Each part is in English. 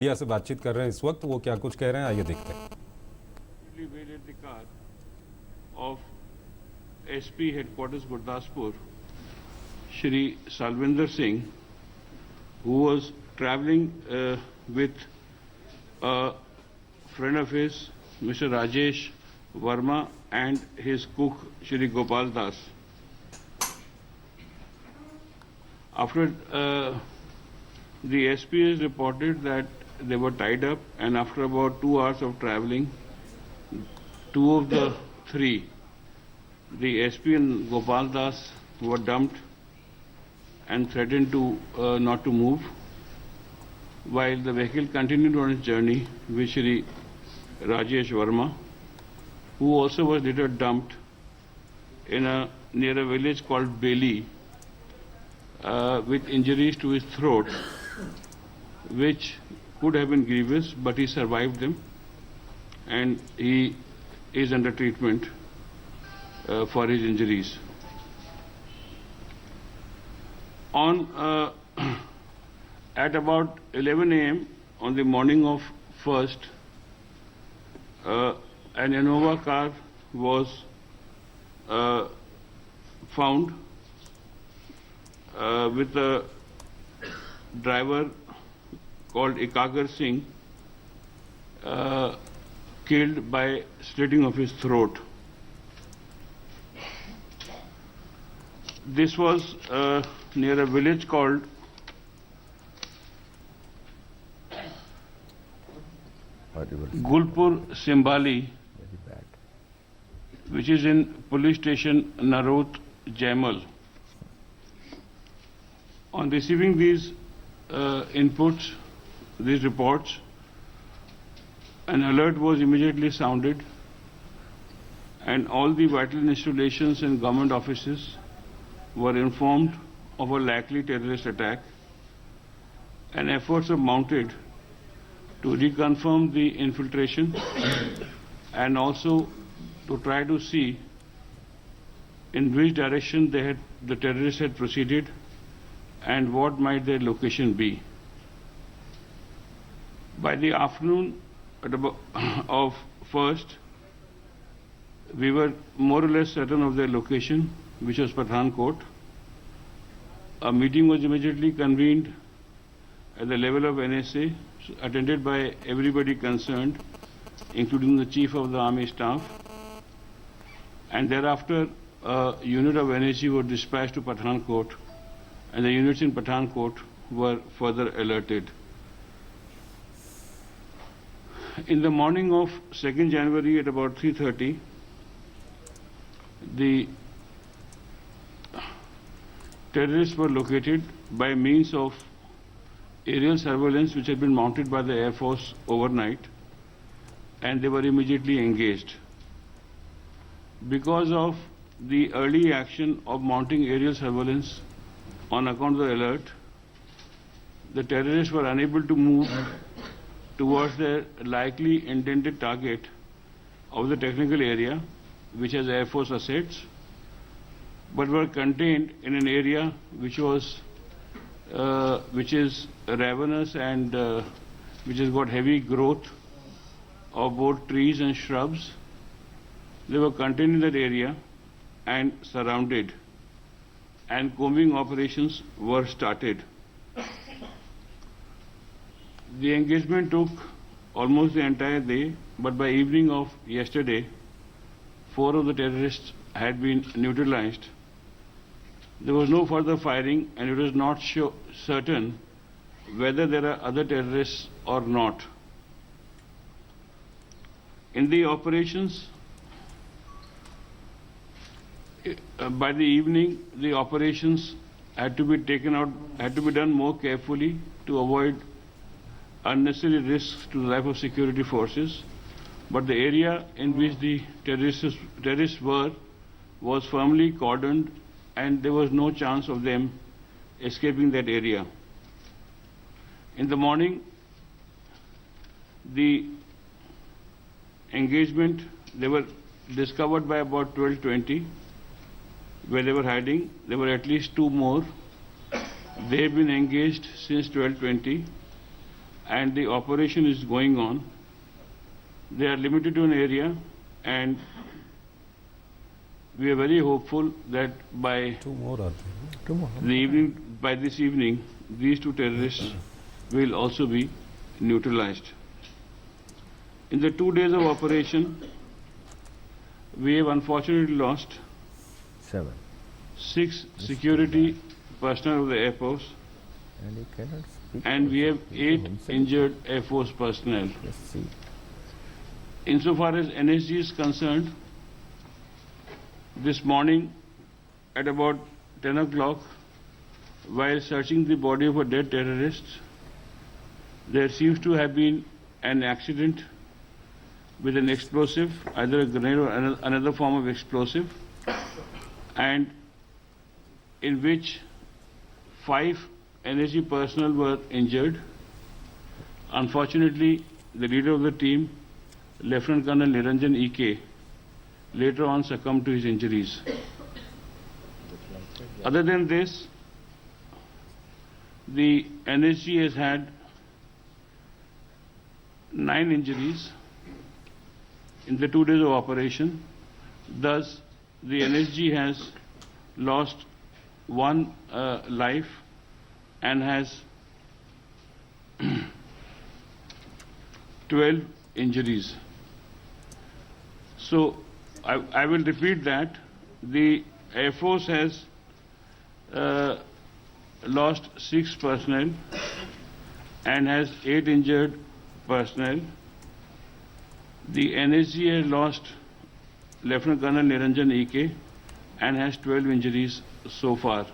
Media से बातचीत कर रहे हैं इस वक्त, वो क्या कुछ कह रहे हैं आइए देखते हैं। Waited the car of SP headquarters Gurdaspur, Shri Salvinder Singh, who was travelling with a friend of his, Mr. Rajesh Verma, and his cook, Shri Gopal Das. After the SP has reported that they were tied up, and after about 2 hours of travelling, two of the three, the SP and Gopal Das, were dumped and threatened to not to move, while the vehicle continued on its journey with Shri Rajesh Verma, who also was later dumped near a village called Beli with injuries to his throat, which could have been grievous, but he survived them, and he is under treatment for his injuries. At about 11 a.m. on the morning of 1st, an Innova car was found with a driver called Ekagar Singh, killed by slitting of his throat. This was near a village called Gulpur Simbali, which is in police station Narot, Jaimal. On receiving these inputs, these reports, an alert was immediately sounded, and all the vital installations and government offices were informed of a likely terrorist attack, and efforts were mounted to reconfirm the infiltration and also to try to see in which direction the terrorists had proceeded and what might their location be. By the afternoon of 1st, we were more or less certain of their location, which was Pathankot. A meeting was immediately convened at the level of NSA, attended by everybody concerned, including the Chief of the Army Staff. And thereafter, a unit of NSG was dispatched to Pathankot, and the units in Pathankot were further alerted. In the morning of 2nd January at about 3:30, the terrorists were located by means of aerial surveillance which had been mounted by the Air Force overnight, and they were immediately engaged. Because of the early action of mounting aerial surveillance on account of the alert, the terrorists were unable to move towards their likely intended target of the technical area, which has Air Force assets, but were contained in an area which is ravenous and which has got heavy growth of both trees and shrubs. They were contained in that area and surrounded, and combing operations were started. The engagement took almost the entire day, but by evening of yesterday, 4 of the terrorists had been neutralized. There was no further firing, and it was not certain whether there are other terrorists or not. In the operations, by the evening, the operations had to be done more carefully to avoid unnecessary risks to the life of security forces. But the area in which the terrorists were was firmly cordoned, and there was no chance of them escaping that area. In the morning, the engagement, they were discovered by about 12:20 where they were hiding. There were at least 2 more. They have been engaged since 12:20, and the operation is going on. They are limited to an area, and we are very hopeful that by Two more are there. by this evening, these two terrorists will also be neutralized. In the 2 days of operation, we have unfortunately lost 6 security personnel of the Air Force, And you cannot speak. and we have 8 injured Air Force personnel. Just see. Insofar as NSG is concerned, this morning at about 10 o'clock, while searching the body of a dead terrorist, there seems to have been an accident with an explosive, either a grenade or another form of explosive, and in which 5 NSG personnel were injured. Unfortunately, the leader of the team, Lieutenant Colonel Niranjan E.K., later on succumbed to his injuries. Other than this, the NSG has had 9 injuries in the 2 days of operation. Thus, the NSG has lost 1 life and has 12 injuries. So, I will repeat that. The Air Force has lost 6 personnel and has 8 injured personnel. The NSG has lost Lieutenant Colonel Niranjan E.K. and has 12 injuries so far.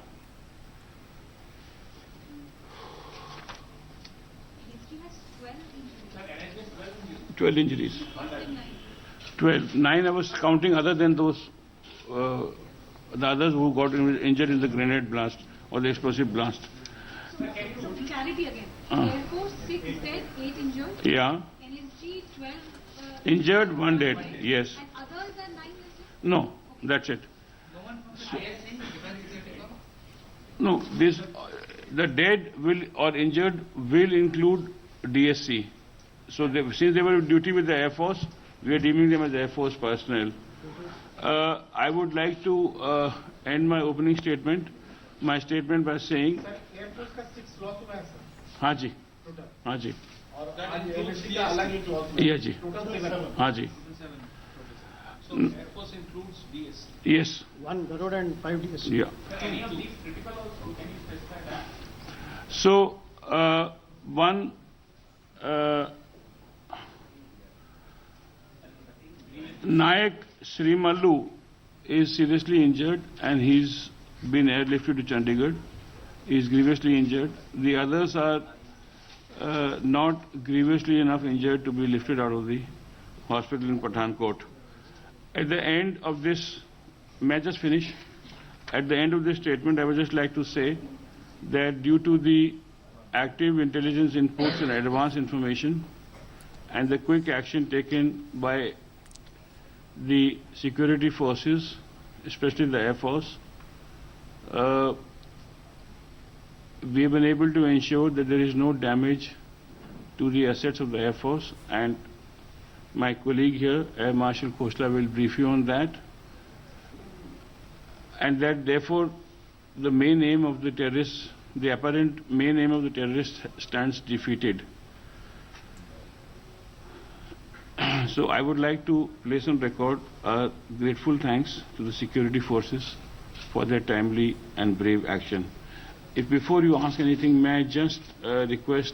History has 12 injuries. 12 injuries. 12. 9 I was counting other than those, the others who got injured in the grenade blast or the explosive blast. Clarity again. Air Force 6 dead, 8 injured. Yeah. NSG 12 Injured, 1 dead. Yes. And others are 9 injured. No, that's it. No, this, the dead will or injured will include DSC. So since they were on duty with the Air Force, we are deeming them as Air Force personnel. I would like to end my opening statement, by saying, air force का 6 loss हुआ है sir हाँ जी, total हाँ जी, और आज NSC का अलग एक लॉस हुआ या जी, टोटल 7 हाँ जी, So Air Force includes DS. yes, 1 Garuda and 5 DS yeah. Any of these critical also? Can you specify that? So, one, Nayak Srimallu is seriously injured and he's been airlifted to Chandigarh. He is grievously injured. The others are not grievously enough injured to be lifted out of the hospital in Pathankot. At the end of this, may I just finish? At the end of this statement, I would just like to say that due to the active intelligence inputs and advanced information and the quick action taken by the security forces, especially the Air Force, we have been able to ensure that there is no damage to the assets of the Air Force, and my colleague here, Air Marshal Khosla, will brief you on that, and that therefore the main aim of the terrorists, the apparent main aim of the terrorists stands defeated. So I would like to place on record our grateful thanks to the security forces for their timely and brave action. If before you ask anything, may I just request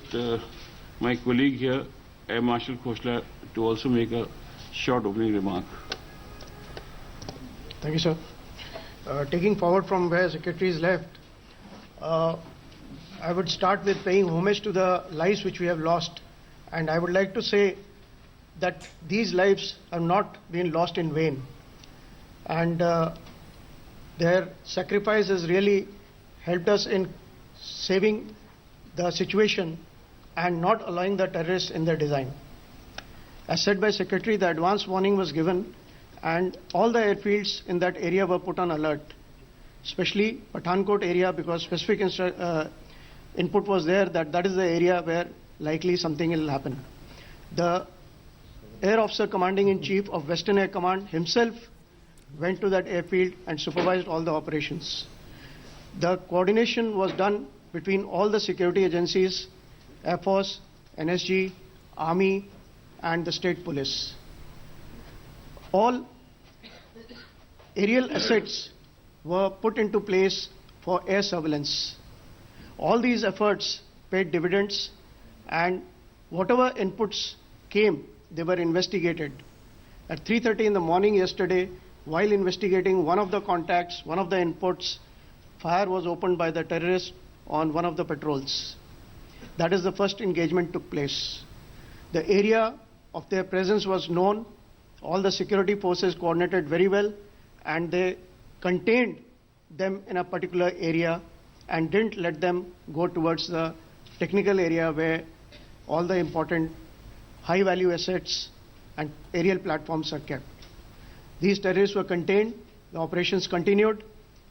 my colleague here, Air Marshal Khosla, to also make a short opening remark. Thank you, sir. Taking forward from where Secretary is left, I would start with paying homage to the lives which we have lost. And I would like to say that these lives have not been lost in vain. And their sacrifice has really helped us in saving the situation and not allowing the terrorists in their design. As said by Secretary, the advance warning was given and all the airfields in that area were put on alert, especially Pathankot area, because specific input was there that that is the area where likely something will happen. The Air Officer Commanding in Chief of Western Air Command himself went to that airfield and supervised all the operations. The coordination was done between all the security agencies, Air Force, NSG, Army, and the State Police. All aerial assets were put into place for air surveillance. All these efforts paid dividends, and whatever inputs came, they were investigated. At 3:30 in the morning yesterday, while investigating one of the contacts, one of the inputs, fire was opened by the terrorists on one of the patrols. That is the first engagement took place. The area of their presence was known. All the security forces coordinated very well, and they contained them in a particular area and didn't let them go towards the technical area where all the important high value assets and aerial platforms are kept. These terrorists were contained, the operations continued,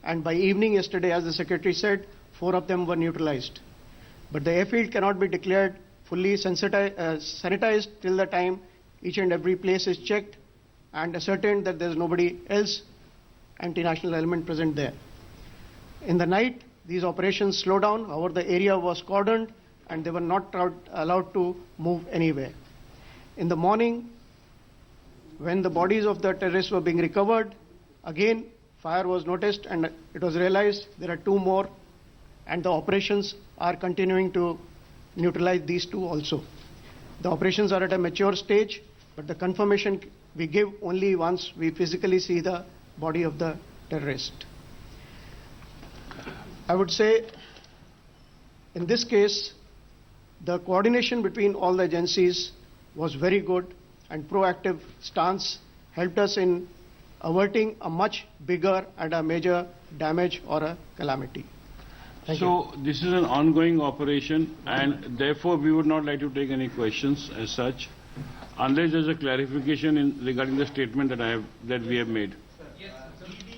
and by evening yesterday, as the Secretary said, 4 of them were neutralized. But the airfield cannot be declared fully sanitized till the time each and every place is checked and ascertained that there is nobody else anti-national element present there. In the night, these operations slowed down, however the area was cordoned and they were not allowed to move anywhere. In the morning, when the bodies of the terrorists were being recovered, again fire was noticed and it was realized there are 2 more, and the operations are continuing to neutralize these 2 also. The operations are at a mature stage, but the confirmation we give only once we physically see the body of the terrorist. I would say in this case, the coordination between all the agencies was very good, and proactive stance helped us in averting a much bigger and a major damage or a calamity. Thank you. So this is an ongoing operation, and therefore we would not like to take any questions as such, unless there's a clarification regarding the statement that we have made.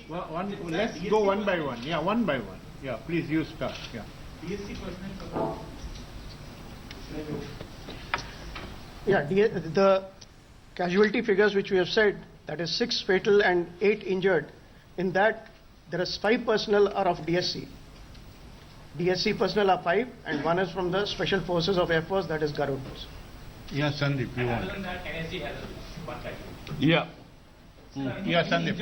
Let's go one by one. Yeah, one by one. Yeah, please, you start. Yeah. Yeah, the casualty figures which we have said, that is 6 fatal and 8 injured. In that, there is 5 personnel are of DSC. DSC personnel are 5, and 1 is from the Special Forces of Air Force, that is Garud. Yeah, Sandeep, you want. Other than that, NSG has one type. Yeah. Yeah, Sandeep.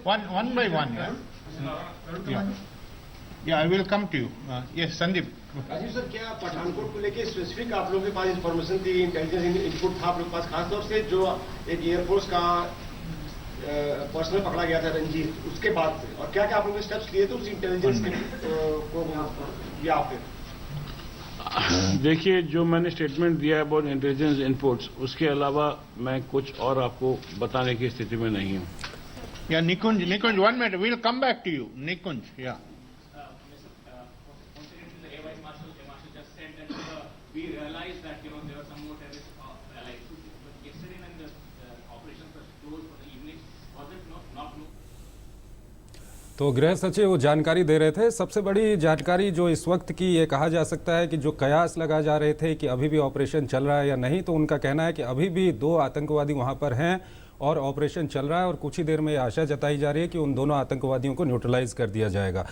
One by one. Yeah. Yeah. Yeah, I will come to you. Yes, Sandeep. Rajiv sir, क्या पठानकोट को लेके specific आप लोगों के पास information थी, intelligence input था आप लोगों के पास, खासतौर से जो एक एयरफोर्स का पर्सनल पकड़ा गया था रंजीत, उसके बाद से, और क्या क्या आप लोगों ने स्टेप्स लिए थे उस इंटेलिजेंस को या फिर? देखिए, जो मैंने स्टेटमेंट दिया है अबाउट इंटेलिजेंस इनपुट्स, उसके अलावा मैं कुछ और आपको बताने की स्थिति में नहीं हूँ. Yeah, Nikunj, 1 minute. We'll come back to you. Nikunj, yeah. Coincidentally, the Air Vice Marshal just said that we realized that there were some more terrorists yesterday when the operations were closed for the evening. Was it not known? तो गृह सचिव जानकारी दे रहे थे. सबसे बड़ी जानकारी जो इस वक्त की ये कहा जा सकता है कि जो कयास लगा जा रहे थे कि अभी भी ऑपरेशन चल रहा है या नहीं, तो उनका कहना है कि अभी भी 2 आतंकवादी वहां पर हैं और ऑपरेशन चल रहा है, और कुछ ही देर में ये आशा जताई जा रही है कि उन दोनों आतंकवादियों को न्यूट्रलाइज कर दिया जाएगा.